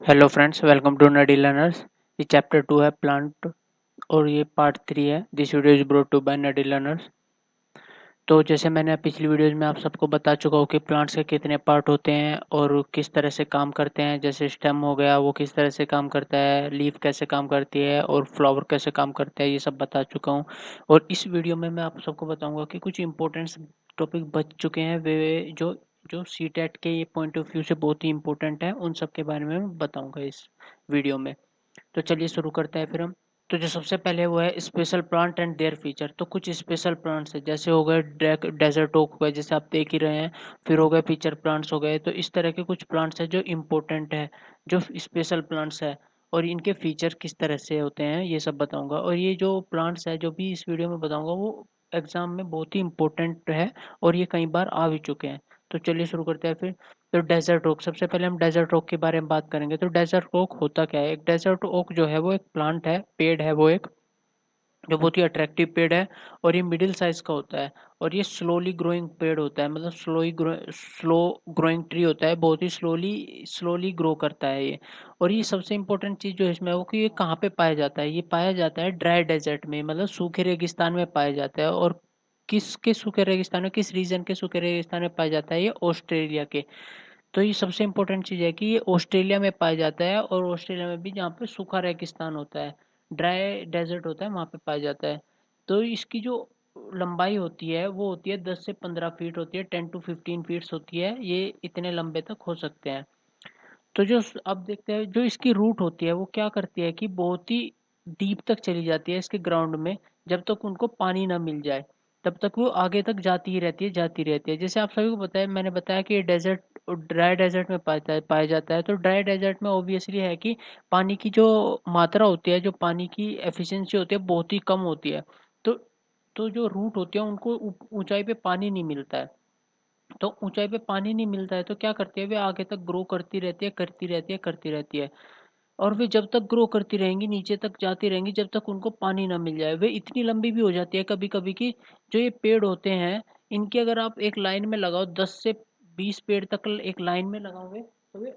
Hello friends, welcome to Nadi learners. ये chapter 2 है plant और ये पार्ट 3 है। This video is brought to by Nadi learners. तो जैसे मैंने पिछली वीडियोज में आप सबको बता चुका हूँ कि प्लांट्स के कितने पार्ट होते हैं और किस तरह से काम करते हैं। जैसे स्टेम हो गया, वो किस तरह से काम करता है, लीफ कैसे काम करती है और फ्लावर कैसे काम करता है, ये सब बता चुका हूँ। और इस वीडियो में मैं आप सबको बताऊंगा कि कुछ इंपॉर्टेंट टॉपिक बच चुके हैं, वे जो जो सी टेट के ये पॉइंट ऑफ व्यू से बहुत ही इंपॉर्टेंट है, उन सब के बारे में मैं बताऊंगा इस वीडियो में। तो चलिए शुरू करते हैं फिर हम। तो जो सबसे पहले वो है special plant and their feature. तो कुछ स्पेशल प्लांट्स है, जैसे हो गए डेजर्ट ओक हो गए, जैसे आप देख ही रहे हैं। फिर हो गए फीचर प्लांट्स हो गए। तो इस तरह के कुछ प्लांट्स है जो इम्पोर्टेंट है, जो स्पेशल प्लांट्स है, और इनके फीचर किस तरह से होते हैं ये सब बताऊंगा। और ये जो प्लांट्स है जो भी इस वीडियो में बताऊंगा वो एग्जाम में बहुत ही इम्पोर्टेंट है और ये कई बार आ भी चुके हैं। तो चलिए शुरू करते हैं फिर। तो डेजर्ट ओक, सबसे पहले हम डेजर्ट ओक के बारे में बात करेंगे। तो डेजर्ट ओक होता क्या है? एक डेजर्ट ओक जो है वो एक प्लांट है, पेड़ है वो एक, जो बहुत ही अट्रैक्टिव पेड़ है। और ये मिडिल साइज का होता है और ये स्लोली ग्रोइंग पेड़ होता है, मतलब स्लो ग्रोइंग ट्री होता है, बहुत ही स्लोली स्लोली ग्रो करता है ये। और ये सबसे इंपॉर्टेंट चीज जो है इसमें वो कि ये कहाँ पे पाया जाता है? ये पाया जाता है ड्राई डेजर्ट में, मतलब सूखे रेगिस्तान में पाया जाता है। और किसके सूखे रेगिस्तान में, किस रीजन के सूखे रेगिस्तान में पाया जाता है? ये ऑस्ट्रेलिया के। तो ये सबसे इम्पोर्टेंट चीज़ है कि ये ऑस्ट्रेलिया में पाया जाता है, और ऑस्ट्रेलिया में भी जहाँ पे सूखा रेगिस्तान होता है, ड्राई डेजर्ट होता है, वहाँ पे पाया जाता है। तो इसकी जो लंबाई होती है वो होती है 10 से 15 फीट होती है, 10 to 15 फीट्स होती है, ये इतने लंबे तक हो सकते हैं। तो जो अब देखते हैं जो इसकी रूट होती है वो क्या करती है कि बहुत ही डीप तक चली जाती है इसके ग्राउंड में। जब तक उनको पानी ना मिल जाए तब तक वो आगे तक जाती ही रहती है, जाती रहती है। जैसे आप सभी को पता है, मैंने बताया कि ये डेजर्ट ड्राई डेजर्ट में पाया जाता है। तो ड्राई डेजर्ट में ऑब्वियसली है कि पानी की जो मात्रा होती है, जो पानी की एफिशिएंसी होती है, बहुत ही कम होती है। तो तो जो रूट होती है उनको ऊंचाई पे पानी नहीं मिलता है। तो ऊंचाई पे पानी नहीं मिलता है तो क्या करती है, वे आगे तक ग्रो करती रहती है, करती रहती है, करती रहती है। और वे जब तक ग्रो करती रहेंगी, नीचे तक जाती रहेंगी, जब तक उनको पानी ना मिल जाए। वे इतनी लंबी भी हो जाती है कभी कभी कि जो ये पेड़ होते हैं, इनकी अगर आप एक लाइन में लगाओ, 10 से 20 पेड़ तक एक लाइन में लगाओगे तो वे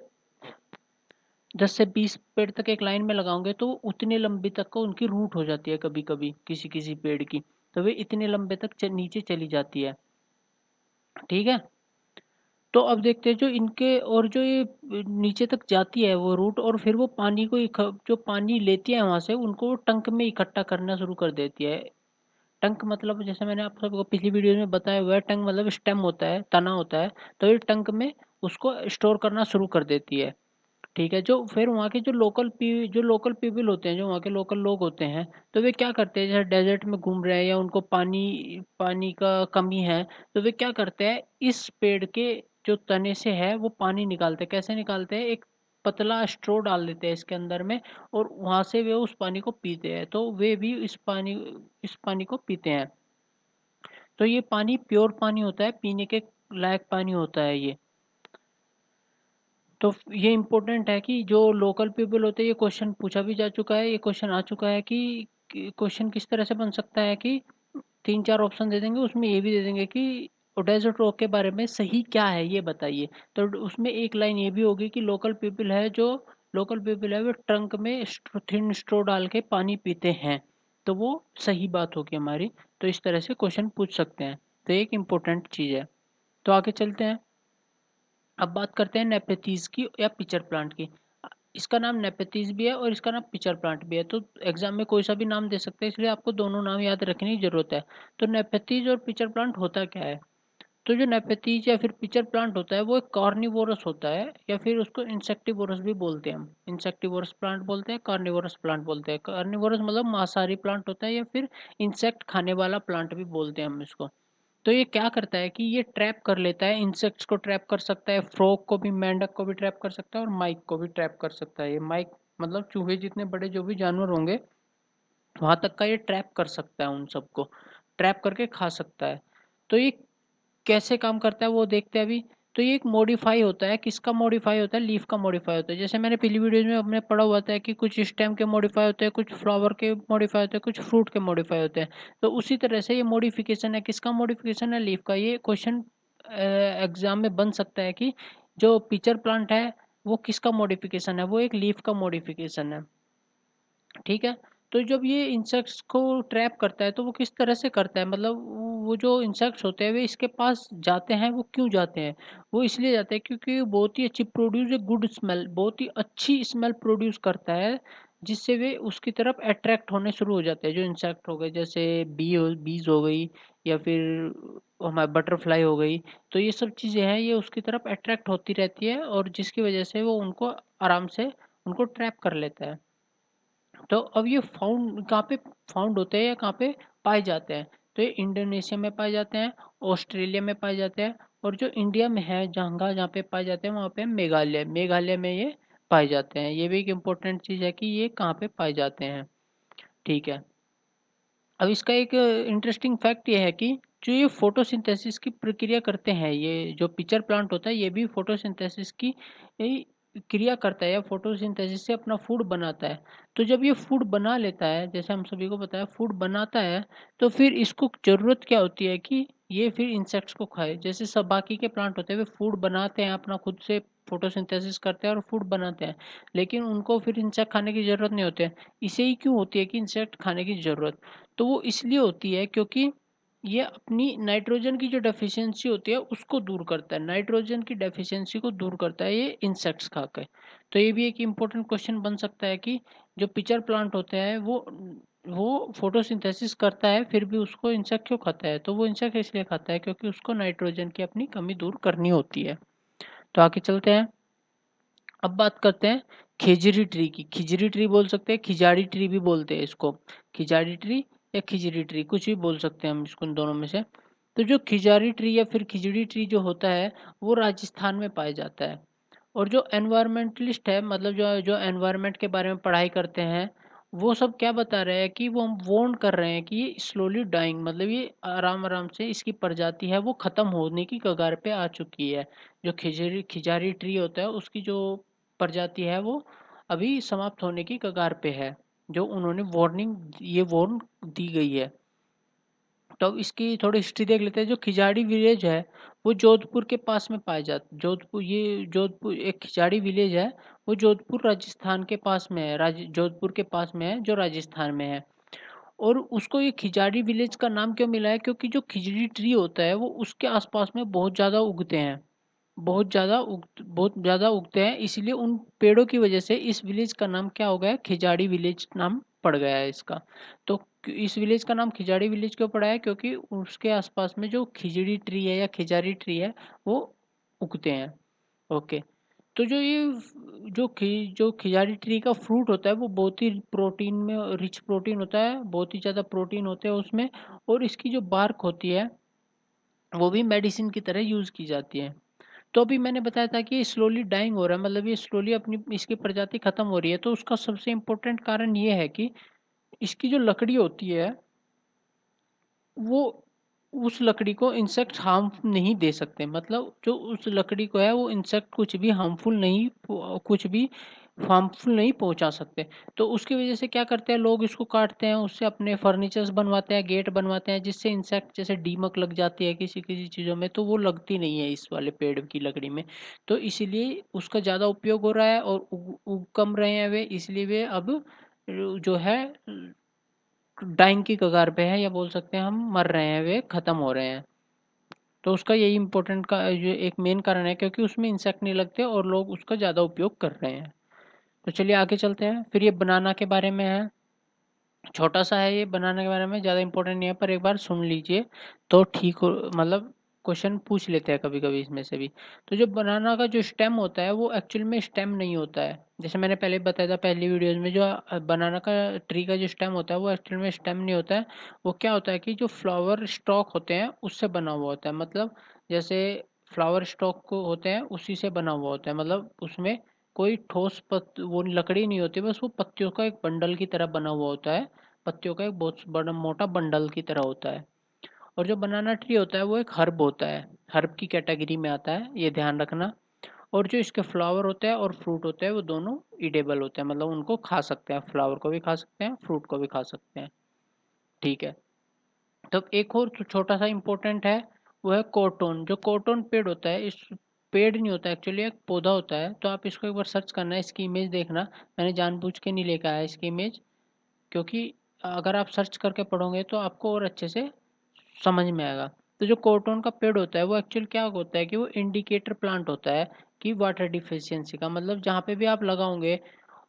10 से 20 पेड़ तक एक लाइन में लगाओगे तो उतने लंबी तक का उनकी रूट हो जाती है कभी कभी किसी किसी पेड़ की। तो वे इतने लंबे तक नीचे चली जाती है। ठीक है। तो अब देखते हैं जो इनके और जो ये नीचे तक जाती है वो रूट, और फिर वो पानी को जो पानी लेती है वहां से, उनको टंक में इकट्ठा करना शुरू कर देती है। टंक मतलब जैसे मैंने आप सबको पिछली वीडियो में बताया हुआ है, टंक मतलब स्टेम होता है, तना होता है। तो ये टंक में उसको स्टोर करना शुरू कर देती है। ठीक है। जो फिर वहाँ के जो लोकल पीपल होते हैं, जो वहाँ के लोकल लोग होते हैं, तो वे क्या करते हैं, जैसे डेजर्ट में घूम रहे हैं या उनको पानी पानी का कमी है, तो वे क्या करते हैं, इस पेड़ के जो तने से है वो पानी निकालते हैं। कैसे निकालते हैं? एक पतला स्ट्रो डाल देते हैं इसके अंदर में, और वहां से वे उस पानी को पीते हैं। तो वे भी इस पानी को पीते हैं। तो ये पानी प्योर पानी होता है, पीने के लायक पानी होता है ये। तो ये इम्पोर्टेंट है कि जो लोकल पीपल होते हैं, ये क्वेश्चन पूछा भी जा चुका है, ये क्वेश्चन आ चुका है कि क्वेश्चन किस तरह से बन सकता है कि तीन चार ऑप्शन दे देंगे, उसमें ये भी दे देंगे कि डेजर्ट रॉक के बारे में सही क्या है ये बताइए। तो उसमें एक लाइन ये भी होगी कि लोकल पीपल है वो ट्रंक में थिन स्ट्रो डाल के पानी पीते हैं। तो वो सही बात होगी हमारी। तो इस तरह से क्वेश्चन पूछ सकते हैं। तो एक इम्पोर्टेंट चीज़ है। तो आगे चलते हैं। अब बात करते हैं नेपेथीज की या पिचर प्लांट की। इसका नाम नेपेथीज भी है और इसका नाम पिचर प्लांट भी है। तो एग्जाम में कोई सा भी नाम दे सकते हैं, इसलिए आपको दोनों नाम याद रखने की जरूरत है। तो नेपेथीज और पिचर प्लांट होता क्या है? तो जो नेपेथीज या फिर पिचर प्लांट होता है वो एक कार्निवोरस होता है, या फिर उसको इंसेक्टिवोरस भी बोलते हैं। हम इंसेक्टिवोरस प्लांट बोलते हैं, कार्निवोरस प्लांट बोलते हैं। कार्निवोरस मतलब मांसाहारी प्लांट होता है, या फिर इंसेक्ट खाने वाला प्लांट भी बोलते हैं हम इसको। तो ये क्या करता है कि ये ट्रैप कर लेता है, इंसेक्ट्स को ट्रैप कर सकता है, फ्रॉग को भी, मेंढक को भी ट्रैप कर सकता है, और माइक को भी ट्रैप कर सकता है। ये माइक मतलब चूहे जितने बड़े जो भी जानवर होंगे वहां तक का ये ट्रैप कर सकता है, उन सबको ट्रैप करके खा सकता है। तो ये कैसे काम करता है वो देखते हैं अभी। तो ये एक मॉडिफाई होता है, किसका मॉडिफाई होता है? लीफ का मॉडिफाई होता है। जैसे मैंने पिछली वीडियोज में हमने पढ़ा हुआ था कि कुछ स्टेम के मॉडिफाई होते हैं, कुछ फ्लावर के मॉडिफाई होते हैं, कुछ फ्रूट के मॉडिफाई होते हैं। तो उसी तरह से ये मॉडिफिकेशन है, किसका मॉडिफिकेशन है? लीफ का। ये क्वेश्चन एग्जाम में बन सकता है कि जो पिचर प्लांट है वो किसका मॉडिफिकेशन है, वो एक लीफ का मॉडिफिकेशन है। ठीक है। तो जब ये इंसेक्ट्स को ट्रैप करता है तो वो किस तरह से करता है, मतलब वो जो इंसेक्ट्स होते हैं वे इसके पास जाते हैं, वो क्यों जाते हैं, वो इसलिए जाते हैं क्योंकि वो बहुत ही अच्छी प्रोड्यूस, गुड स्मेल, बहुत ही अच्छी स्मेल प्रोड्यूस करता है, जिससे वे उसकी तरफ अट्रैक्ट होने शुरू हो जाते हैं। जो इंसेक्ट हो गए जैसे बीज हो गई, या फिर हमारे बटरफ्लाई हो गई, तो ये सब चीज़ें हैं, ये उसकी तरफ अट्रैक्ट होती रहती है और जिसकी वजह से वो उनको आराम से उनको ट्रैप कर लेता है। तो अब ये फाउंड कहाँ पे फाउंड होते हैं या कहाँ पे पाए जाते हैं, तो ये इंडोनेशिया में पाए जाते हैं, ऑस्ट्रेलिया में पाए जाते हैं, और जो इंडिया में है जहाँ जहाँ पे पाए जाते हैं वहाँ पे मेघालय, मेघालय में ये पाए जाते हैं। ये भी एक इम्पोर्टेंट चीज़ है कि ये कहाँ पे पाए जाते हैं। ठीक है। अब इसका एक इंटरेस्टिंग फैक्ट ये है कि जो ये फोटोसिंथेसिस की प्रक्रिया करते हैं, ये जो पिचर प्लांट होता है ये भी फोटोसिंथेसिस की क्रिया करता है या फोटोसिंथेसिस से अपना फूड बनाता है। तो जब ये फूड बना लेता है, जैसे हम सभी को पता है फूड बनाता है, तो फिर इसको जरूरत क्या होती है कि ये फिर इंसेक्ट्स को खाए। जैसे सब बाकी के प्लांट होते हैं वे फूड बनाते हैं अपना खुद से, फोटोसिंथेसिस करते हैं और फूड बनाते हैं, लेकिन उनको फिर इंसेक्ट खाने की जरूरत नहीं होती है। इसे ही क्यों होती है कि इंसेक्ट खाने की जरूरत, तो वो इसलिए होती है क्योंकि ये अपनी नाइट्रोजन की जो डेफिशिएंसी होती है उसको दूर करता है, नाइट्रोजन की डेफिशिएंसी को दूर करता है ये इंसेक्ट्स खा के। तो ये भी एक इम्पोर्टेंट क्वेश्चन बन सकता है कि जो पिचर प्लांट होते हैं वो फोटोसिंथेसिस करता है फिर भी उसको इंसेक्ट क्यों खाता है, तो वो इंसेक्ट इसलिए खाता है क्योंकि उसको नाइट्रोजन की अपनी कमी दूर करनी होती है। तो आगे चलते हैं। अब बात करते हैं खिजड़ी ट्री की। खिजड़ी ट्री बोल सकते हैं, खिजाड़ी ट्री भी बोलते हैं इसको, खिजाड़ी ट्री या खिजड़ी ट्री कुछ भी बोल सकते हैं हम इसको, इन दोनों में से। तो जो खिजारी ट्री या फिर खिजड़ी ट्री जो होता है वो राजस्थान में पाया जाता है। और जो एनवायरमेंटलिस्ट है, मतलब जो जो एनवायरमेंट के बारे में पढ़ाई करते हैं, वो सब क्या बता रहे हैं कि वो हम वार्न कर रहे हैं कि ये स्लोली डाइंग, मतलब ये आराम आराम से इसकी प्रजाति है वो खत्म होने की कगार पे आ चुकी है। जो खिजारी ट्री होता है उसकी जो प्रजाति है वो अभी समाप्त होने की कगार पे है, जो उन्होंने वार्निंग, ये वार्न दी गई है। तो अब इसकी थोड़ी हिस्ट्री देख लेते हैं। जो खिजाड़ी विलेज है वो जोधपुर के पास में पाया जाता, जोधपुर, ये जोधपुर एक खिजाड़ी विलेज है, वो जोधपुर राजस्थान के पास में है, जोधपुर के पास में है जो राजस्थान में है। और उसको ये खिजाड़ी विलेज का नाम क्यों मिला है, क्योंकि जो खिजड़ी ट्री होता है वो उसके आसपास में बहुत ज़्यादा उगते हैं, बहुत ज़्यादा उगते हैं, इसलिए उन पेड़ों की वजह से इस विलेज का नाम क्या हो गया है, खिजाड़ी विलेज नाम पड़ गया है इसका। तो इस विलेज का नाम खिजाड़ी विलेज क्यों पड़ा है, क्योंकि उसके आसपास में जो खिजड़ी ट्री है या खिजारी ट्री है वो उगते हैं। ओके। तो जो ये जो खिजारी ट्री का फ्रूट होता है वो बहुत ही प्रोटीन में रिच प्रोटीन होता है, बहुत ही ज़्यादा प्रोटीन होते हैं उसमें। और इसकी जो बार्क होती है वो भी मेडिसिन की तरह यूज़ की जाती है। तो अभी मैंने बताया था कि ये स्लोली डाइंग हो रहा है, मतलब ये स्लोली अपनी इसकी प्रजाति खत्म हो रही है, तो उसका सबसे इम्पोर्टेंट कारण ये है कि इसकी जो लकड़ी होती है वो, उस लकड़ी को इंसेक्ट हार्म नहीं दे सकते, मतलब जो उस लकड़ी को है वो इंसेक्ट कुछ भी हार्मफुल नहीं पहुंचा सकते। तो उसकी वजह से क्या करते हैं लोग, इसको काटते हैं, उससे अपने फर्नीचर्स बनवाते हैं, गेट बनवाते हैं, जिससे इंसेक्ट जैसे दीमक लग जाती है किसी किसी चीज़ों में, तो वो लगती नहीं है इस वाले पेड़ की लकड़ी में। तो इसीलिए उसका ज़्यादा उपयोग हो रहा है और उग कम रहे हैं वे, इसलिए वे अब जो है डाइंग की कगार पे है, या बोल सकते हैं हम मर रहे हैं, वे खत्म हो रहे हैं। तो उसका यही इम्पोर्टेंट का जो एक मेन कारण है, क्योंकि उसमें इंसेक्ट नहीं लगते और लोग उसका ज़्यादा उपयोग कर रहे हैं। तो चलिए आगे चलते हैं। फिर ये बनाना के बारे में है, छोटा सा है ये, बनाने के बारे में ज़्यादा इंपॉर्टेंट नहीं है, पर एक बार सुन लीजिए तो ठीक हो, मतलब क्वेश्चन पूछ लेते हैं कभी कभी इसमें से भी। तो जो बनाना का जो स्टेम होता है वो एक्चुअल में स्टेम नहीं होता है, जैसे मैंने पहले बताया था पहली वीडियोज में, जो बनाना का ट्री का जो स्टेम होता है वो एक्चुअल में स्टेम नहीं होता है। वो क्या होता है कि जो फ्लावर स्टॉक होते हैं उससे बना हुआ होता है, मतलब जैसे फ्लावर स्टॉक को होते हैं उसी से बना हुआ होता है, मतलब उसमें कोई ठोस वो लकड़ी नहीं होती, बस वो पत्तियों का एक बंडल की तरह बना हुआ होता है, पत्तियों का एक बहुत बड़ा मोटा बंडल की तरह होता है। और जो बनाना ट्री होता है वो एक हर्ब होता है, हर्ब की कैटेगरी में आता है, ये ध्यान रखना। और जो इसके फ्लावर होते हैं और फ्रूट होते हैं वो दोनों ईडेबल होते हैं, मतलब उनको खा सकते हैं, फ्लावर को भी खा सकते हैं, फ्रूट को भी खा सकते हैं। ठीक है। तब एक और छोटा सा इम्पोर्टेंट है, वो है कॉटन। जो कॉटन पेड़ होता है, इस पेड़ नहीं होता एक्चुअली, एक पौधा होता है। तो आप इसको एक बार सर्च करना, इसकी इमेज देखना। मैंने जानबूझ के नहीं लेकर आया इसकी इमेज, क्योंकि अगर आप सर्च करके पढ़ोगे तो आपको और अच्छे से समझ में आएगा। तो जो कोर्टोन का पेड़ होता है वो एक्चुअल क्या होता है कि वो इंडिकेटर प्लांट होता है कि वाटर डिफिशियंसी का, मतलब जहाँ पे भी आप लगाओगे,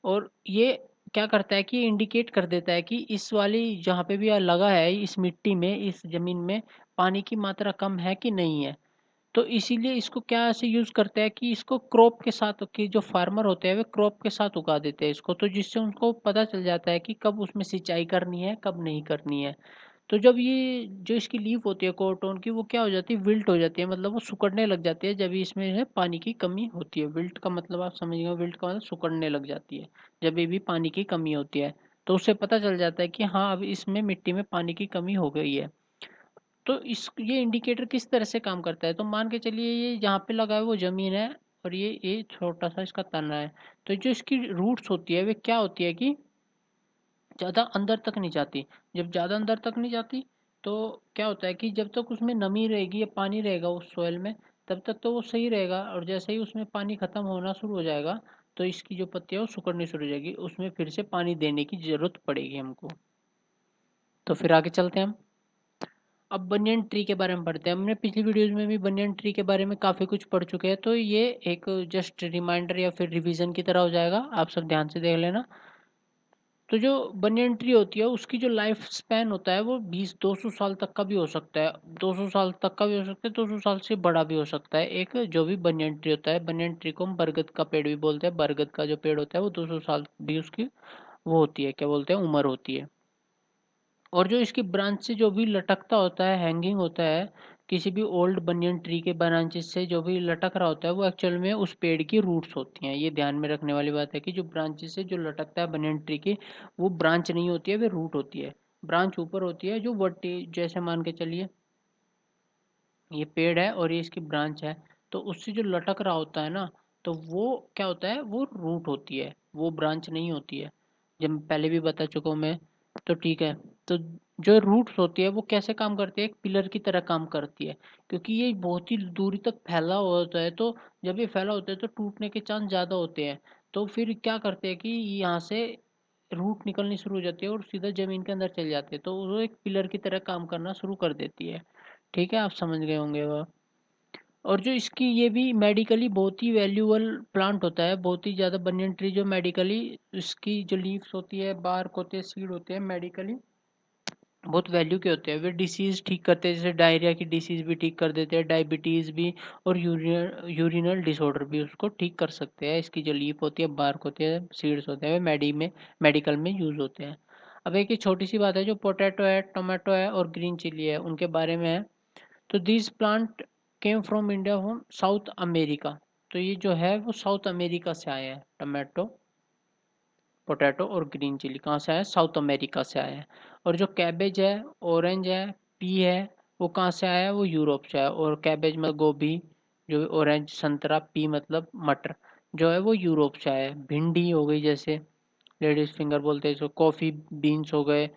और ये क्या करता है कि इंडिकेट कर देता है कि इस वाली जहाँ पे भी लगा है, इस मिट्टी में, इस जमीन में पानी की मात्रा कम है कि नहीं है। तो इसीलिए इसको क्या ऐसे यूज करते हैं कि इसको क्रॉप के साथ, कि जो फार्मर होते हैं वे क्रॉप के साथ उगा देते हैं इसको, तो जिससे उनको पता चल जाता है कि कब उसमें सिंचाई करनी है कब नहीं करनी है। तो जब ये जो इसकी लीफ होती है कॉटन की, वो क्या हो जाती है, विल्ट हो जाती है, मतलब वो सिकुड़ने लग जाती है जब इसमें है पानी की कमी होती है। विल्ट का मतलब आप समझ गए, विल्ट का मतलब सिकुड़ने लग जाती है जब ये भी पानी की कमी होती है। तो उससे पता चल जाता है कि हाँ अब इसमें मिट्टी में पानी की कमी हो गई है। तो इस ये इंडिकेटर किस तरह से काम करता है, तो मान के चलिए ये जहाँ पे लगा है वो जमीन है, और ये छोटा सा इसका तना है। तो जो इसकी रूट्स होती है वे क्या होती है कि ज़्यादा अंदर तक नहीं जाती। जब ज़्यादा अंदर तक नहीं जाती तो क्या होता है कि जब तक उसमें नमी रहेगी या पानी रहेगा उस सॉइल में, तब तक तो वो सही रहेगा। और जैसे ही उसमें पानी ख़त्म होना शुरू हो जाएगा तो इसकी जो पत्ती है वो सिकुड़नी शुरू हो जाएगी, उसमें फिर से पानी देने की ज़रूरत पड़ेगी हमको। तो फिर आगे चलते हैं हम। अब बनियन ट्री के बारे में पढ़ते हैं। हमने पिछली वीडियोज़ में भी बनियन ट्री के बारे में काफ़ी कुछ पढ़ चुके हैं, तो ये एक जस्ट रिमाइंडर या फिर रिवीजन की तरह हो जाएगा, आप सब ध्यान से देख लेना। तो जो बनियन ट्री होती है उसकी जो लाइफ स्पैन होता है वो 20-200 साल तक का भी हो सकता है, 200 साल तक का भी हो सकता है, 200 साल से बड़ा भी हो सकता है। एक जो भी बनियन ट्री होता है, बनियन ट्री को हम बरगद का पेड़ भी बोलते हैं। बरगद का जो पेड़ होता है वो 200 साल भी उसकी वो होती है, क्या बोलते हैं, उम्र होती है। और जो इसकी ब्रांच से जो भी लटकता होता है, हैंगिंग होता है, किसी भी ओल्ड बनियन ट्री के ब्रांचेस से जो भी लटक रहा होता है वो एक्चुअल में उस पेड़ की रूट्स होती हैं। ये ध्यान में रखने वाली बात है कि जो ब्रांचेस से जो लटकता है बनियन ट्री की, वो ब्रांच नहीं होती है, वे रूट होती है। ब्रांच ऊपर होती है जो वर्टी, जैसे मान के चलिए ये पेड़ है और ये इसकी ब्रांच है, तो उससे जो लटक रहा होता है ना, तो वो क्या होता है, वो रूट होती है, वो ब्रांच नहीं होती है। जब पहले भी बता चुका हूँ मैं। तो ठीक है। तो जो रूट्स होती है वो कैसे काम करती है, एक पिलर की तरह काम करती है, क्योंकि ये बहुत ही दूरी तक फैला हुआ होता है। तो जब ये फैला होता है तो टूटने के चांस ज़्यादा होते हैं। तो फिर क्या करते हैं कि यहाँ से रूट निकलनी शुरू हो जाती है और सीधा जमीन के अंदर चल जाते हैं, तो वो एक पिलर की तरह काम करना शुरू कर देती है। ठीक है, आप समझ गए होंगे वो। और जो इसकी ये भी मेडिकली बहुत ही वैल्यूबल प्लांट होता है, बहुत ही ज़्यादा। बनियन ट्री जो मेडिकली, इसकी जो लीव्स होती है, बार्क होते हैं, सीड होते हैं, मेडिकली बहुत वैल्यू के होते हैं। वे डिसीज़ ठीक करते हैं, जैसे डायरिया की डिसीज़ भी ठीक कर देते हैं, डायबिटीज़ भी, और यूरिनल डिसऑर्डर भी उसको ठीक कर सकते हैं। इसकी जो लीफ होती है, बार्क होती है, सीड्स होते हैं, वे मेडिकल में यूज़ होते हैं। अब एक ही छोटी सी बात है, जो पोटैटो है, टोमेटो है और ग्रीन चिली है, उनके बारे में है। तो this plant came from India, from south America. तो ये जो है वो साउथ अमेरिका से आया है। टमाटो, पोटैटो और ग्रीन चिली कहाँ से आया है, साउथ अमेरिका से आया है। और जो कैबेज है, ऑरेंज है, पी है, वो कहाँ से आया है, वो यूरोप से आया है। और कैबेज मतलब गोभी, जो ऑरेंज संतरा, पी मतलब मटर, जो है वो यूरोप से आया है। भिंडी हो गई, जैसे लेडीज फिंगर बोलते हैं इसको, कॉफ़ी बीन्स हो गए,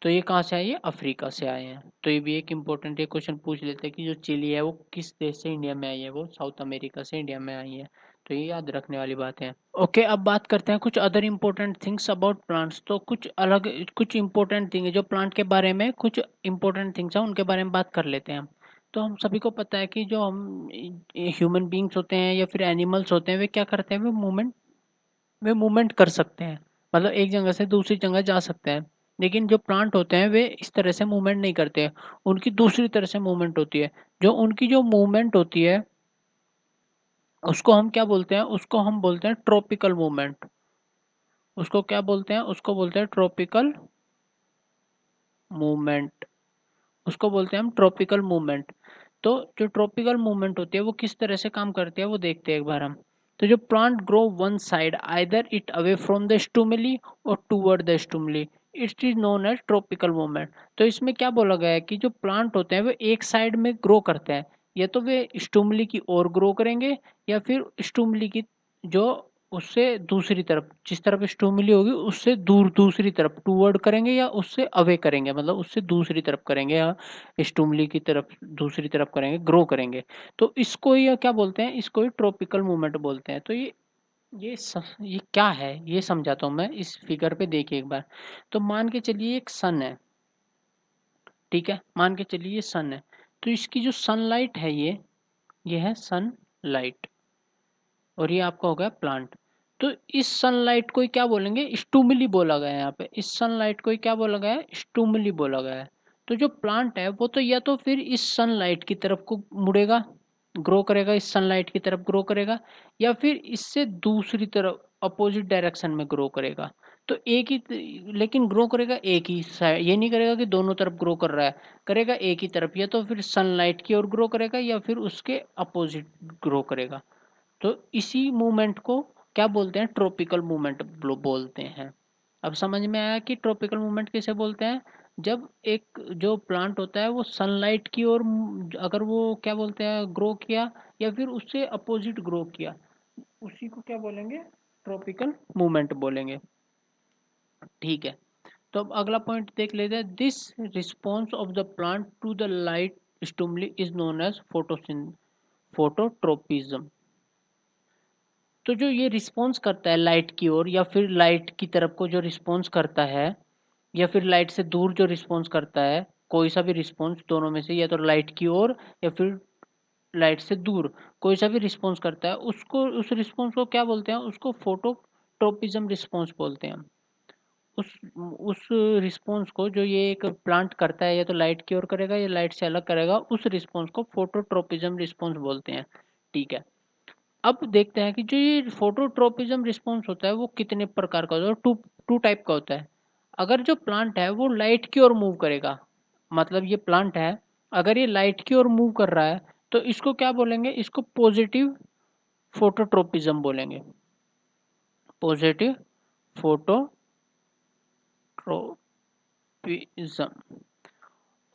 तो ये कहाँ से आए, ये अफ्रीका से आए हैं। तो ये भी एक इम्पोर्टेंट एक क्वेश्चन पूछ लेते हैं कि जो चिली है वो किस देश से इंडिया में आई है, वो साउथ अमेरिका से इंडिया में आई है। तो ये याद रखने वाली बात है। ओके, अब बात करते हैं कुछ other important things about plants. तो कुछ अलग, कुछ इम्पोर्टेंट थिंग है जो प्लांट के बारे में, कुछ इम्पोर्टेंट थिंग्स हैं उनके बारे में बात कर लेते हैं हम। तो हम सभी को पता है कि जो हम ह्यूमन बींग्स होते हैं या फिर एनिमल्स होते हैं, वे क्या करते हैं, वे मूवमेंट कर सकते हैं, मतलब एक जगह से दूसरी जगह जा सकते हैं। लेकिन जो प्लांट होते हैं वे इस तरह से मूवमेंट नहीं करते हैं, उनकी दूसरी तरह से मूवमेंट होती है। जो उनकी जो मूवमेंट होती है उसको हम क्या बोलते हैं, उसको हम बोलते हैं ट्रॉपिकल मूवमेंट। उसको क्या बोलते हैं, उसको बोलते हैं ट्रॉपिकल मूवमेंट। उसको बोलते हैं हम ट्रॉपिकल मूवमेंट। तो जो ट्रॉपिकल मूवमेंट होती है वो किस तरह से काम करती है वो देखते हैं एक बार हम। तो जो plant grow one side, either it away from the stimuli और toward the stimuli, it is known as tropical movement. तो इसमें क्या बोला गया है कि जो प्लांट होते हैं वो एक साइड में ग्रो करते हैं, या तो वे स्टुमुली की ओर ग्रो करेंगे या फिर स्टुमुली की जो उससे दूसरी तरफ, जिस तरफ स्टूमुली होगी उससे दूर दूसरी तरफ टूवर्ड करेंगे या उससे अवे करेंगे, मतलब उससे दूसरी तरफ करेंगे या स्टूमुली की तरफ दूसरी तरफ करेंगे, ग्रो करेंगे। तो इसको ये क्या बोलते हैं, इसको ही ट्रॉपिकल मूवमेंट बोलते हैं। तो ये क्या है ये समझाता हूँ मैं, इस फिगर पे देखिए एक बार। तो मान के चलिए एक सन है, ठीक है, मान के चलिए ये सन है। तो इसकी जो सनलाइट है ये है सनलाइट, और ये आपका हो गया प्लांट। तो इस सनलाइट को ही क्या बोलेंगे, स्टूमुली बोला गया है यहाँ पे। इस सनलाइट को ही क्या बोला गया है, स्टूमुली बोला गया है। तो जो प्लांट है वो तो या तो फिर इस सनलाइट की तरफ को मुड़ेगा, ग्रो करेगा, इस सनलाइट की तरफ ग्रो करेगा, या फिर इससे दूसरी तरफ अपोजिट डायरेक्शन में ग्रो करेगा। तो एक ही, लेकिन ग्रो करेगा एक ही साइड, ये नहीं करेगा कि दोनों तरफ ग्रो कर रहा है, करेगा एक ही तरफ, या तो फिर सनलाइट की ओर ग्रो करेगा या फिर उसके अपोजिट ग्रो करेगा। तो इसी मूवमेंट को क्या बोलते हैं, ट्रॉपिकल मूवमेंट बोलते हैं। अब समझ में आया कि ट्रॉपिकल मूवमेंट किसे बोलते हैं। जब एक जो प्लांट होता है वो सनलाइट की ओर अगर वो क्या बोलते हैं ग्रो किया, या फिर उससे अपोजिट ग्रो किया, उसी को क्या बोलेंगे, ट्रॉपिकल मूवमेंट बोलेंगे। ठीक है, तो अब अगला पॉइंट देख लेते हैं। This response of the plant to the light stimuli is known as phototropism. तो जो ये रिस्पॉन्स करता है लाइट की ओर या फिर लाइट की तरफ को जो रिस्पॉन्स करता है, या फिर लाइट से दूर जो रिस्पॉन्स करता है, कोई सा भी रिस्पॉन्स दोनों में से, या तो लाइट की ओर या फिर लाइट से दूर कोई सा भी रिस्पॉन्स करता है, उसको उस रिस्पॉन्स को क्या बोलते हैं, उसको फोटोट्रोपिज्म रिस्पॉन्स बोलते हैं। उस रिस्पॉन्स को जो ये एक प्लांट करता है, या तो लाइट की ओर करेगा या लाइट से अलग करेगा, उस रिस्पॉन्स को फोटोट्रोपिज्म रिस्पॉन्स बोलते हैं। ठीक है, अब देखते हैं कि जो ये फोटोट्रोपिज्म रिस्पॉन्स होता है वो कितने प्रकार का होता है, टू टाइप का होता है। अगर जो प्लांट है वो लाइट की ओर मूव करेगा, मतलब ये प्लांट है अगर ये लाइट की ओर मूव कर रहा है, तो इसको क्या बोलेंगे, इसको पॉजिटिव फोटोट्रोपिज्म बोलेंगे, पॉजिटिव फोटोट्रोपिज्म।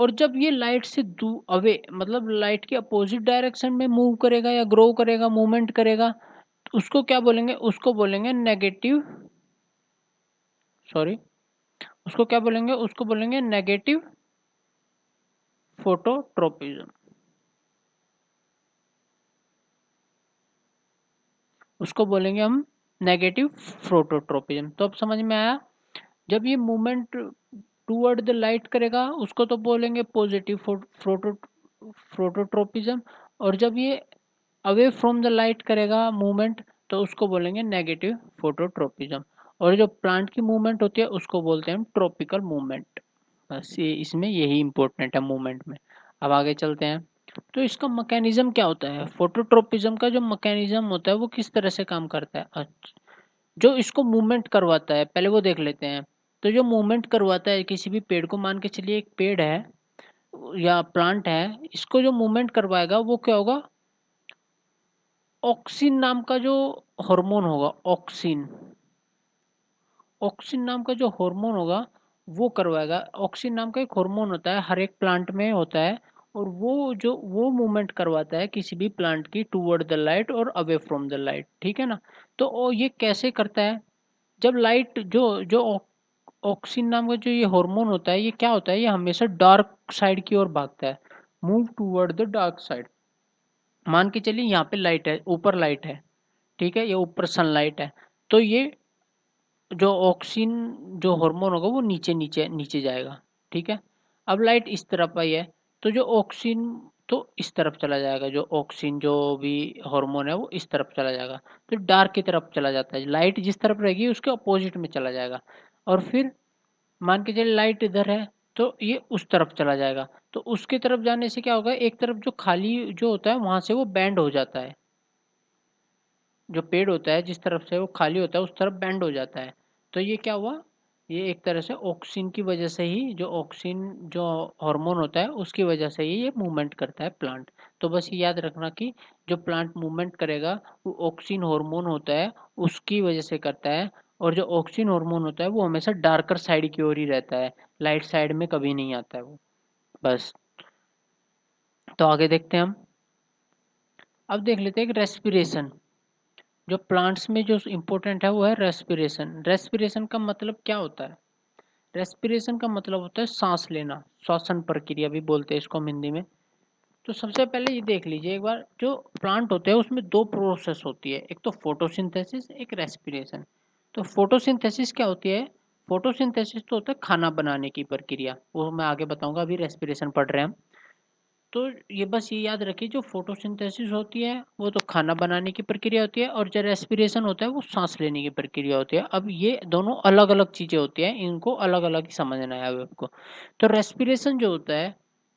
और जब ये लाइट से अवे, मतलब लाइट के अपोजिट डायरेक्शन में मूव करेगा या ग्रो करेगा, मूवमेंट करेगा, उसको क्या बोलेंगे, उसको बोलेंगे नेगेटिव, सॉरी, उसको क्या बोलेंगे, उसको बोलेंगे नेगेटिव फोटोट्रोपिज्म। उसको बोलेंगे हम नेगेटिव फोटोट्रोपिज्म। तो अब समझ में आया, जब ये मूवमेंट टूवर्ड द लाइट करेगा उसको तो बोलेंगे पॉजिटिव फोटोट्रोपिज्म, और जब ये अवे फ्रॉम द लाइट करेगा मूवमेंट, तो उसको बोलेंगे नेगेटिव फोटोट्रोपिज्म। और जो प्लांट की मूवमेंट होती है उसको बोलते हैं ट्रॉपिकल मूवमेंट। बस ये इसमें यही इंपॉर्टेंट है मूवमेंट में। अब आगे चलते हैं। तो इसका मैकेनिज्म क्या होता है, फोटोट्रोपिज्म का जो मैकेनिज्म होता है वो किस तरह से काम करता है। अच्छा, जो इसको मूवमेंट करवाता है पहले वो देख लेते हैं। तो जो मूवमेंट करवाता है किसी भी पेड़ को, मान के चलिए एक पेड़ है या प्लांट है, इसको जो मूवमेंट करवाएगा वो क्या होगा, ऑक्सिन नाम का जो हार्मोन होगा, ऑक्सिन, ऑक्सिन नाम का जो हार्मोन होगा वो करवाएगा। ऑक्सिन नाम का एक हार्मोन होता है, हर एक प्लांट में होता है, और वो मूवमेंट करवाता है किसी भी प्लांट की टूवर्ड द लाइट और अवे फ्रॉम द लाइट। ठीक है ना। तो ये कैसे करता है, जब लाइट जो जो ऑक्सिन नाम का जो ये हार्मोन होता है, ये क्या होता है, ये हमेशा डार्क साइड की ओर भागता है, move toward the dark side. मान के चलिए यहाँ पे लाइट है, ऊपर लाइट है, ठीक है, ये ऊपर सनलाइट है, तो ये जो ऑक्सिन जो हार्मोन होगा वो नीचे नीचे नीचे जाएगा। ठीक है, अब लाइट इस तरफ आई है, तो जो ऑक्सिन तो इस तरफ चला जाएगा, जो ऑक्सिन जो भी हार्मोन है वो इस तरफ चला जाएगा, तो डार्क की तरफ चला जाता है। लाइट जिस तरफ रहेगी उसके अपोजिट में चला जाएगा। और फिर मान के चलिए लाइट इधर है, तो ये उस तरफ चला जाएगा। तो उसके तरफ जाने से क्या होगा, एक तरफ जो खाली जो होता है वहां से वो बैंड हो जाता है, जो पेड़ होता है जिस तरफ से वो खाली होता है उस तरफ बैंड हो जाता है। तो ये क्या हुआ, ये एक तरह से ऑक्सिन की वजह से ही, जो ऑक्सिन जो हार्मोन होता है उसकी वजह से ही ये मूवमेंट करता है प्लांट। तो बस ये याद रखना कि जो प्लांट मूवमेंट करेगा वो ऑक्सिन हार्मोन होता है उसकी वजह से करता है, और जो ऑक्सिन हार्मोन होता है वो हमेशा डार्कर साइड की ओर ही रहता है, लाइट साइड में कभी नहीं आता है वो। बस, तो आगे देखते हैं हम। अब देख लेते हैं कि रेस्पिरेशन। जो प्लांट्स में जो इम्पोर्टेंट है वो है रेस्पिरेशन। रेस्पिरेशन का मतलब क्या होता है? रेस्पिरेशन का मतलब होता है सांस लेना, श्वसन प्रक्रिया भी बोलते हैं इसको हम हिंदी में। तो सबसे पहले ये देख लीजिए एक बार, जो प्लांट होते हैं उसमें दो प्रोसेस होती है, एक तो फोटोसिंथेसिस, एक रेस्पिरेशन। तो फोटोसिंथेसिस क्या होती है? फोटोसिंथेसिस तो होता है खाना बनाने की प्रक्रिया, वो मैं आगे बताऊंगा, अभी रेस्पिरेशन पढ़ रहे हैं हम। तो ये बस ये याद रखिए, जो फोटोसिंथेसिस होती है वो तो खाना बनाने की प्रक्रिया होती है, और जो रेस्पिरेशन होता है वो सांस लेने की प्रक्रिया होती है। अब ये दोनों अलग अलग चीजें होती हैं, इनको अलग अलग ही समझना है अब आपको। तो रेस्पिरेशन जो होता है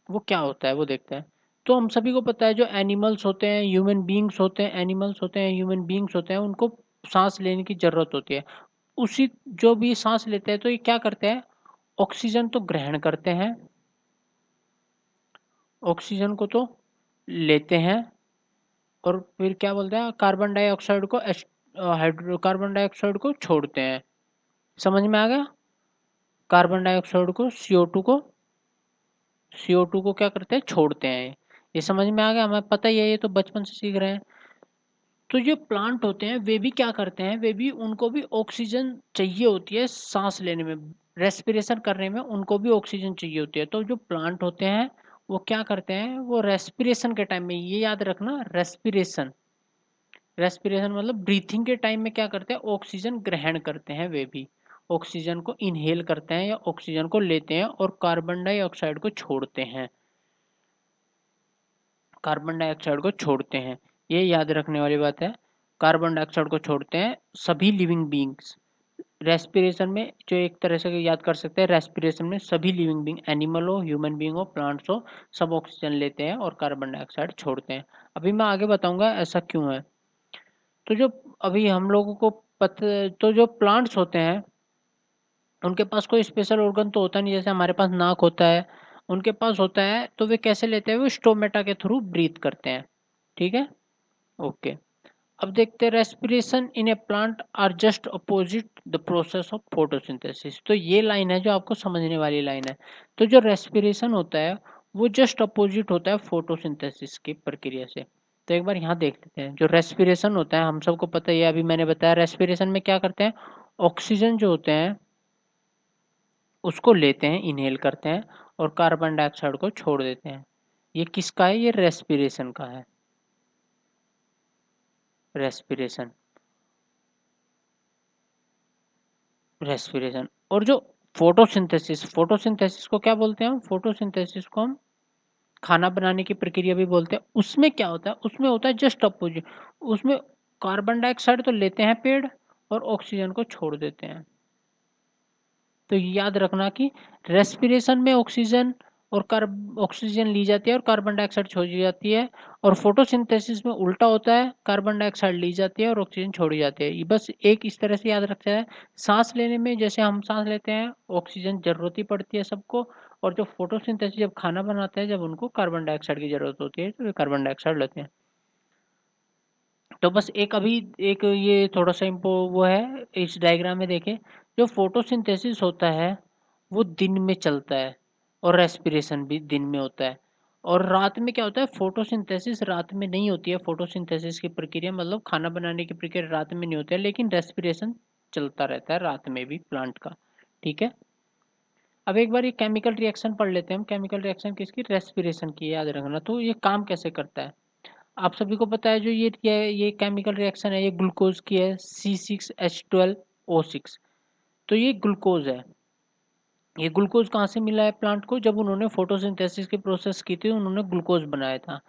वो क्या होता है वो देखते हैं। तो हम सभी को पता है, जो एनिमल्स होते हैं, ह्यूमन बींग्स होते हैं, एनिमल्स होते हैं, ह्यूमन बींग्स होते हैं, उनको सांस लेने की जरूरत होती है। उसी जो भी सांस लेते हैं तो ये क्या करते हैं? ऑक्सीजन तो ग्रहण करते हैं, ऑक्सीजन को तो लेते हैं, और फिर क्या बोलते हैं, कार्बन डाइऑक्साइड को हाइड्रो कार्बन डाइऑक्साइड को छोड़ते हैं। समझ में आ गया? कार्बन डाइऑक्साइड को, CO2 को क्या करते हैं? छोड़ते हैं। ये समझ में आ गया? हमें पता ही है, ये तो बचपन से सीख रहे हैं। तो जो प्लांट होते हैं वे भी क्या करते हैं, वे भी, उनको भी ऑक्सीजन चाहिए होती है सांस लेने में, रेस्पिरेशन करने में उनको भी ऑक्सीजन चाहिए होती है। तो जो प्लांट होते हैं वो क्या करते हैं, वो रेस्पिरेशन के टाइम में, ये याद रखना, रेस्पिरेशन, रेस्पिरेशन मतलब ब्रीथिंग के टाइम में क्या करते हैं? ऑक्सीजन ग्रहण करते हैं, वे भी ऑक्सीजन को इनहेल करते हैं या ऑक्सीजन को लेते हैं, और कार्बन डाइऑक्साइड को छोड़ते हैं, कार्बन डाइऑक्साइड को छोड़ते हैं। ये याद रखने वाली बात है, कार्बन डाइऑक्साइड को छोड़ते हैं सभी लिविंग बींग्स। रेस्पिरेशन में जो एक तरह से याद कर सकते हैं, रेस्पिरेशन में सभी लिविंग बींग, एनिमल हो, ह्यूमन बींग हो, प्लांट्स हो, सब ऑक्सीजन लेते हैं और कार्बन डाइऑक्साइड छोड़ते हैं। अभी मैं आगे बताऊंगा ऐसा क्यों है। तो जो अभी हम लोगों को तो जो प्लांट्स होते हैं उनके पास कोई स्पेशल ऑर्गन तो होता नहीं, जैसे हमारे पास नाक होता है, उनके पास होता है। तो वे कैसे लेते हैं? वो स्टोमेटा के थ्रू ब्रीथ करते हैं। ठीक है, ओके। अब देखते हैं, respiration in a plant are just opposite the process of photosynthesis. तो ये लाइन है जो आपको समझने वाली लाइन है। तो जो रेस्पिरेशन होता है वो जस्ट अपोजिट होता है फोटोसिंथेसिस की प्रक्रिया से। तो एक बार यहाँ देख लेते हैं, जो रेस्पिरेशन होता है हम सबको पता ही है, अभी मैंने बताया, रेस्पिरेशन में क्या करते हैं? ऑक्सीजन जो होते हैं उसको लेते हैं, इनहेल करते हैं, और कार्बन डाइऑक्साइड को छोड़ देते हैं। ये किसका है? ये रेस्पिरेशन का है, रेस्पिरेशन, रेस्पिरेशन। और जो फोटोसिंथेसिस, फोटोसिंथेसिस को क्या बोलते हैं हम? फोटोसिंथेसिस को हम खाना बनाने की प्रक्रिया भी बोलते हैं। उसमें क्या होता है? उसमें होता है जस्ट अपोजिट। उसमें कार्बन डाइऑक्साइड तो लेते हैं पेड़, और ऑक्सीजन को छोड़ देते हैं। तो याद रखना कि रेस्पिरेशन में ऑक्सीजन और ऑक्सीजन ली जाती है और कार्बन डाइऑक्साइड छोड़ी जाती है, और फोटोसिंथेसिस में उल्टा होता है, कार्बन डाइऑक्साइड ली जाती है और ऑक्सीजन छोड़ी जाती है। ये बस एक इस तरह से याद रखते हैं। सांस लेने में जैसे हम सांस लेते हैं, ऑक्सीजन जरूरत ही पड़ती है सबको, और जो फोटोसिंथेसिस जब खाना बनाते हैं, जब उनको कार्बन डाइऑक्साइड की जरूरत होती है, तो वे कार्बन डाइऑक्साइड लेते हैं। तो बस एक अभी, एक ये थोड़ा सा इम्पो वो है, इस डायग्राम में देखें, जो फोटोसिंथेसिस होता है वो दिन में चलता है, और रेस्पिरेशन भी दिन में होता है। और रात में क्या होता है? फोटोसिंथेसिस रात में नहीं होती है, फोटोसिंथेसिस की प्रक्रिया मतलब खाना बनाने की प्रक्रिया रात में नहीं होती है, लेकिन रेस्पिरेशन चलता रहता है रात में भी प्लांट का। ठीक है, अब एक बार ये केमिकल रिएक्शन पढ़ लेते हैं हम। केमिकल रिएक्शन किसकी? रेस्पिरेशन की, याद रखना। तो ये काम कैसे करता है आप सभी को पता है, जो ये केमिकल रिएक्शन है, ये ग्लूकोज की है, C6H12O6। तो ये ग्लूकोज है। ये ग्लूकोज कहाँ से मिला है प्लांट को? जब उन्होंने फोटोसिंथेसिस की प्रोसेस की थी, उन्होंने ग्लूकोज बनाया था।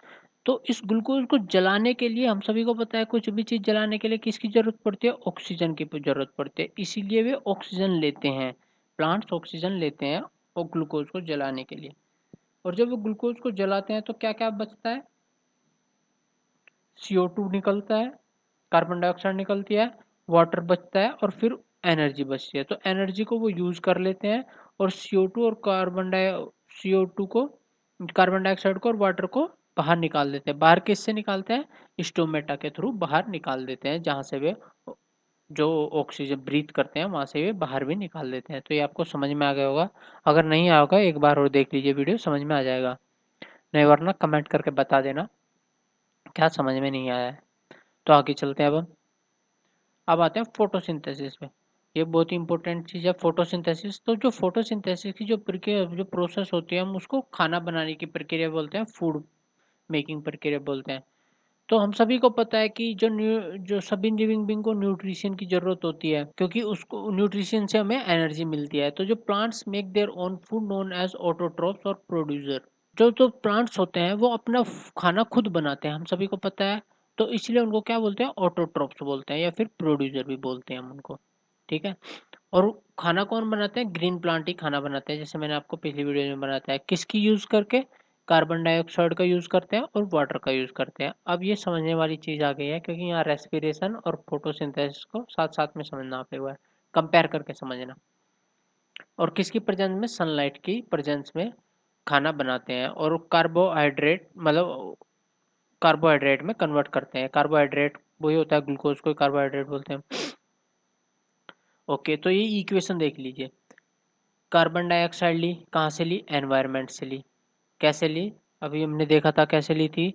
तो इस ग्लूकोज को जलाने के लिए, हम सभी को पता है, कुछ भी चीज जलाने के लिए किसकी जरूरत पड़ती है? ऑक्सीजन की जरूरत पड़ती है। इसीलिए वे ऑक्सीजन लेते हैं, प्लांट्स ऑक्सीजन लेते हैं और ग्लूकोज को जलाने के लिए। और जब वो ग्लूकोज को जलाते हैं तो क्या क्या बचता है? CO2 निकलता है, कार्बन डाइऑक्साइड निकलती है, वाटर बचता है, और फिर एनर्जी बचती है। तो एनर्जी को वो यूज कर लेते हैं, और CO2 और CO2 को, कार्बन डाइऑक्साइड को और वाटर को बाहर निकाल देते हैं। बाहर किससे निकालते हैं? स्टोमेटा के थ्रू बाहर निकाल देते हैं, जहाँ से वे जो ऑक्सीजन ब्रीथ करते हैं वहां से वे बाहर भी निकाल देते हैं। तो ये आपको समझ में आ गया होगा। अगर नहीं आया होगा एक बार और देख लीजिए वीडियो, समझ में आ जाएगा। नहीं वरना कमेंट करके बता देना क्या समझ में नहीं आया है। तो आगे चलते हैं अब हम। अब आते हैं फोटोसिंथेसिस पे। ये बहुत ही इंपॉर्टेंट चीज़ है फोटोसिंथेसिस। तो जो फोटोसिंथेसिस की जो प्रक्रिया जो प्रोसेस होती है हम उसको खाना बनाने की प्रक्रिया बोलते हैं, फूड मेकिंग प्रक्रिया बोलते हैं। तो हम सभी को पता है कि जो सभी लिविंग बीइंग को न्यूट्रिशन की जरूरत होती है, क्योंकि उसको न्यूट्रिशन से हमें एनर्जी मिलती है। तो जो plants make their own food known as autotrophs और प्रोड्यूसर। जो जो प्लांट्स होते हैं वो अपना खाना खुद बनाते हैं, हम सभी को पता है। तो इसलिए उनको क्या बोलते हैं, ऑटोट्रोफ्स बोलते हैं या फिर प्रोड्यूसर भी बोलते हैं हम उनको। ठीक है। और खाना कौन बनाते हैं, ग्रीन प्लांट ही खाना बनाते हैं। जैसे मैंने आपको पिछली वीडियो में बताया, किसकी यूज करके, कार्बन डाइऑक्साइड का यूज करते हैं और वाटर का यूज करते हैं। अब ये समझने वाली चीज आ गई है, क्योंकि यहाँ रेस्पिरेशन और फोटोसिंथेसिस को साथ साथ में समझना आप एक बार कंपेयर करके समझना। और किसकी प्रेजेंस में, सनलाइट की प्रेजेंस में खाना बनाते हैं और कार्बोहाइड्रेट मतलब कार्बोहाइड्रेट में कन्वर्ट करते हैं। कार्बोहाइड्रेट वही होता है, ग्लूकोज को कार्बोहाइड्रेट बोलते हैं। ओके, तो ये इक्वेशन देख लीजिए। कार्बन डाइऑक्साइड ली कहाँ से ली, एनवायरनमेंट से ली। कैसे ली, अभी हमने देखा था कैसे ली थी,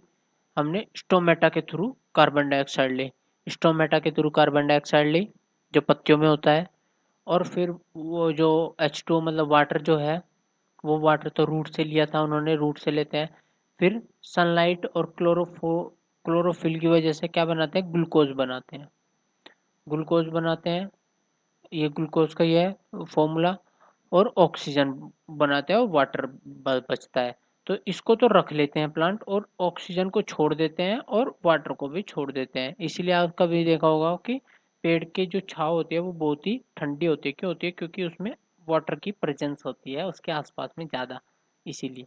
हमने स्टोमेटा के थ्रू कार्बन डाइऑक्साइड ली। स्टोमेटा के थ्रू कार्बन डाइऑक्साइड ली जो पत्तियों में होता है। और फिर वो जो H2 मतलब वाटर जो है, वो वाटर तो रूट से लिया था उन्होंने, रूट से लेते हैं। फिर सनलाइट और क्लोरोफिल की वजह से क्या बनाते हैं, ग्लूकोज बनाते हैं। ग्लूकोज बनाते हैं, ये ग्लूकोज का ये है फॉर्मूला। और ऑक्सीजन बनाते हैं और वाटर बचता है। तो इसको तो रख लेते हैं प्लांट, और ऑक्सीजन को छोड़ देते हैं और वाटर को भी छोड़ देते हैं। इसीलिए आप कभी देखा होगा कि पेड़ की जो छाव होती है वो बहुत ही ठंडी होती है। क्यों होती है, क्योंकि उसमें वाटर की प्रेजेंस होती है उसके आसपास में ज़्यादा, इसीलिए।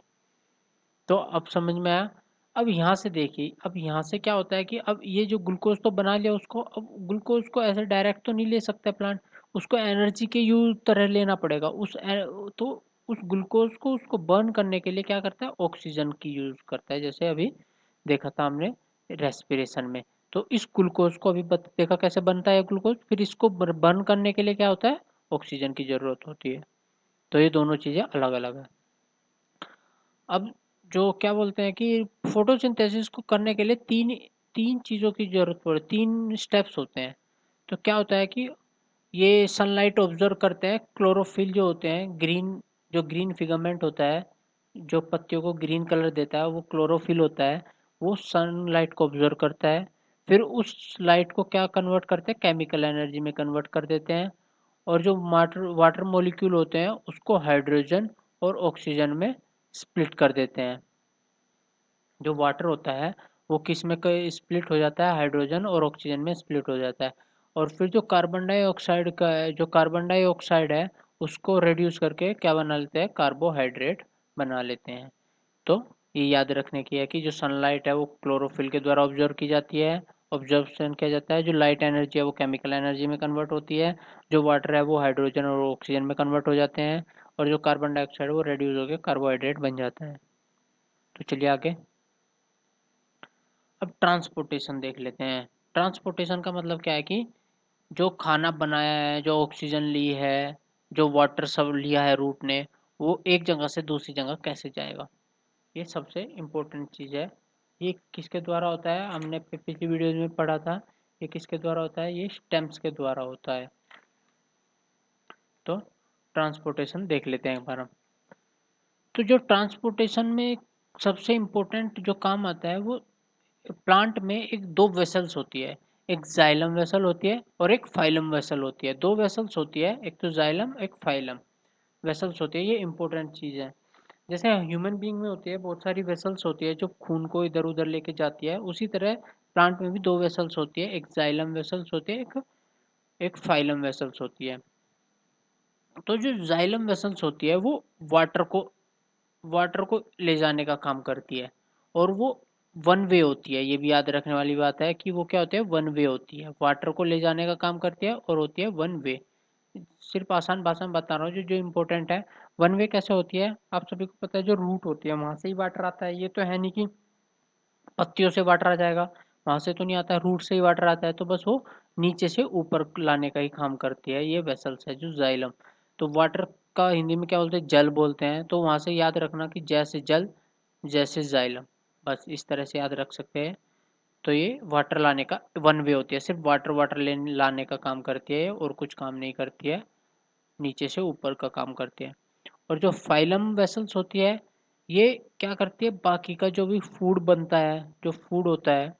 तो अब समझ में आया। अब यहाँ से देखिए, अब यहाँ से क्या होता है कि अब ये जो ग्लूकोज तो बना लिया उसको, अब ग्लूकोज को ऐसे डायरेक्ट तो नहीं ले सकता प्लांट, उसको एनर्जी के यूज तरह लेना पड़ेगा। तो उस ग्लूकोज को उसको बर्न करने के लिए क्या करता है, ऑक्सीजन की यूज करता है। जैसे अभी देखा था हमने रेस्पिरेशन में। तो इस ग्लूकोज को अभी देखा कैसे बनता है ग्लूकोज, फिर इसको बर्न करने के लिए क्या होता है, ऑक्सीजन की जरूरत होती है। तो ये दोनों चीजें अलग अलग है। अब जो क्या बोलते हैं कि फोटोसिंथेसिस को करने के लिए तीन तीन चीज़ों की जरूरत पड़े, तीन स्टेप्स होते हैं। तो क्या होता है कि ये सनलाइट ऑब्जर्व करते हैं, क्लोरोफिल जो होते हैं, ग्रीन जो ग्रीन फिगामेंट होता है जो पत्तियों को ग्रीन कलर देता है, वो क्लोरोफिल होता है। वो सनलाइट को ऑब्जर्व करता है, फिर उस लाइट को क्या कन्वर्ट करते हैं, केमिकल एनर्जी में कन्वर्ट कर देते हैं। और जो वाटर वाटर मॉलिक्यूल होते हैं उसको हाइड्रोजन और ऑक्सीजन में स्प्लिट कर देते हैं। जो वाटर होता है वो किस में स्प्लिट हो जाता है, हाइड्रोजन और ऑक्सीजन में स्प्लिट हो जाता है। और फिर जो कार्बन डाइऑक्साइड का है, जो कार्बन डाइऑक्साइड है उसको रिड्यूस करके क्या बना लेते हैं, कार्बोहाइड्रेट बना लेते हैं। तो ये याद रखने की है कि जो सनलाइट है वो क्लोरोफिल के द्वारा ऑब्जर्व की जाती है, ऑब्जर्वेशन किया जाता है। जो लाइट एनर्जी है वो केमिकल एनर्जी में कन्वर्ट होती है। जो वाटर है वो हाइड्रोजन और ऑक्सीजन में कन्वर्ट हो जाते हैं। और जो कार्बन डाइऑक्साइड है वो रिड्यूस होकर कार्बोहाइड्रेट बन जाता है। तो चलिए आगे। अब ट्रांसपोर्टेशन देख लेते हैं। ट्रांसपोर्टेशन का मतलब क्या है कि जो खाना बनाया है, जो ऑक्सीजन ली है, जो वाटर सब लिया है रूट ने, वो एक जगह से दूसरी जगह कैसे जाएगा, ये सबसे इम्पोर्टेंट चीज़ है। ये किसके द्वारा होता है, हमने पिछली वीडियो में पढ़ा था। ये किसके द्वारा होता है, ये स्टेम्स के द्वारा होता है। तो ट्रांसपोर्टेशन देख लेते हैं एक बार हम। तो जो ट्रांसपोर्टेशन में सबसे इम्पोर्टेंट जो काम आता है वो प्लांट में एक दो वेसल्स होती है। एक जाइलम वेसल होती है और एक फाइलम वेसल होती है। दो वेसल्स होती है, एक तो जाइलम एक फाइलम वेसल्स होती है। ये इंपॉर्टेंट चीज़ है। जैसे ह्यूमन बीइंग में होती है बहुत सारी वेसल्स होती है जो खून को इधर उधर लेके जाती है, उसी तरह प्लांट में भी दो वेसल्स होती है, एक जाइलम वेसल्स होती है, एक एक फाइलम वेसल्स होती है। तो जो जाइलम वेसल्स होती है वो वाटर को वाटर को ले जाने का काम करती है। और वो वन वे होती है, ये भी याद रखने वाली बात है कि वो क्या होती है, वन वे होती है। वाटर को ले जाने का काम करती है और होती है वन वे। सिर्फ आसान भाषा में बता रहा हूँ जो जो इम्पोर्टेंट है। वन वे कैसे होती है, आप सभी को पता है, जो रूट होती है वहां से ही वाटर आता है। ये तो है नहीं कि पत्तियों से वाटर आ जाएगा, वहां से तो नहीं आता है, रूट से ही वाटर आता है। तो बस वो नीचे से ऊपर लाने का ही काम करती है, ये वेसल्स है जो जाइलम। तो वाटर का हिंदी में क्या बोलते हैं, जल बोलते हैं। तो वहां से याद रखना कि जैसे जल जैसे जाइलम, बस इस तरह से याद रख सकते हैं। तो ये वाटर लाने का वन वे होती है, सिर्फ वाटर वाटर लाने का काम करती है और कुछ काम नहीं करती है, नीचे से ऊपर का काम करती है। और जो फाइलम वेसल्स होती है ये क्या करती है, बाकी का जो भी फूड बनता है, जो फूड होता है,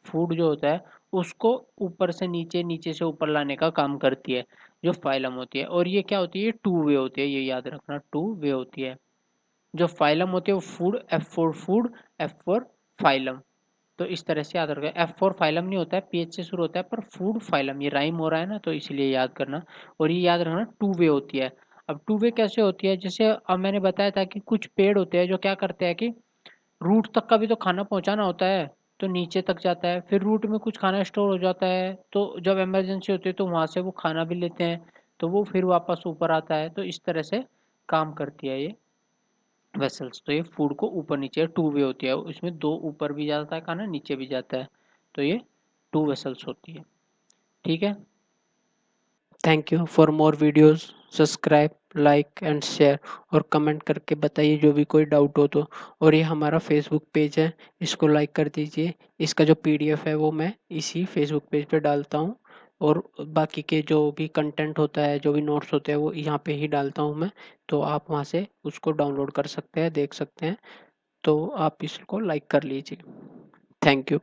फूड जो होता है उसको ऊपर से नीचे, नीचे से ऊपर लाने का काम करती है, जो फाइलम होती है। और ये क्या होती है, ये टू वे होती है, ये याद रखना, टू वे होती है। जो फाइलम होती है वो food, F4 food, F4 phylum. तो इस तरह से याद रखें, F4 फाइलम नहीं होता है, PH से शुरू होता है, पर फूड फाइलम ये राइम हो रहा है ना, तो इसलिए याद करना। और ये याद रखना टू वे होती है। अब टू वे कैसे होती है, जैसे अब मैंने बताया था कि कुछ पेड़ होते हैं जो क्या करते हैं कि रूट तक का भी तो खाना पहुंचाना होता है, तो नीचे तक जाता है, फिर रूट में कुछ खाना स्टोर हो जाता है, तो जब इमरजेंसी होती है तो वहां से वो खाना भी लेते हैं, तो वो फिर वापस ऊपर आता है। तो इस तरह से काम करती है ये वेसल्स। तो ये फूड को ऊपर नीचे टू वे होती है, इसमें दो ऊपर भी जाता है खाना, नीचे भी जाता है, तो ये टू वेसल्स होती है। ठीक है, thank you. For more videos subscribe, like and share, और कमेंट करके बताइए जो भी कोई डाउट हो तो। और ये हमारा फेसबुक पेज है, इसको लाइक कर दीजिए। इसका जो पीडीएफ है वो मैं इसी फेसबुक पेज पे डालता हूँ, और बाकी के जो भी कंटेंट होता है, जो भी नोट्स होते हैं वो यहाँ पे ही डालता हूँ मैं। तो आप वहाँ से उसको डाउनलोड कर सकते हैं, देख सकते हैं। तो आप इसको लाइक कर लीजिए। Thank you.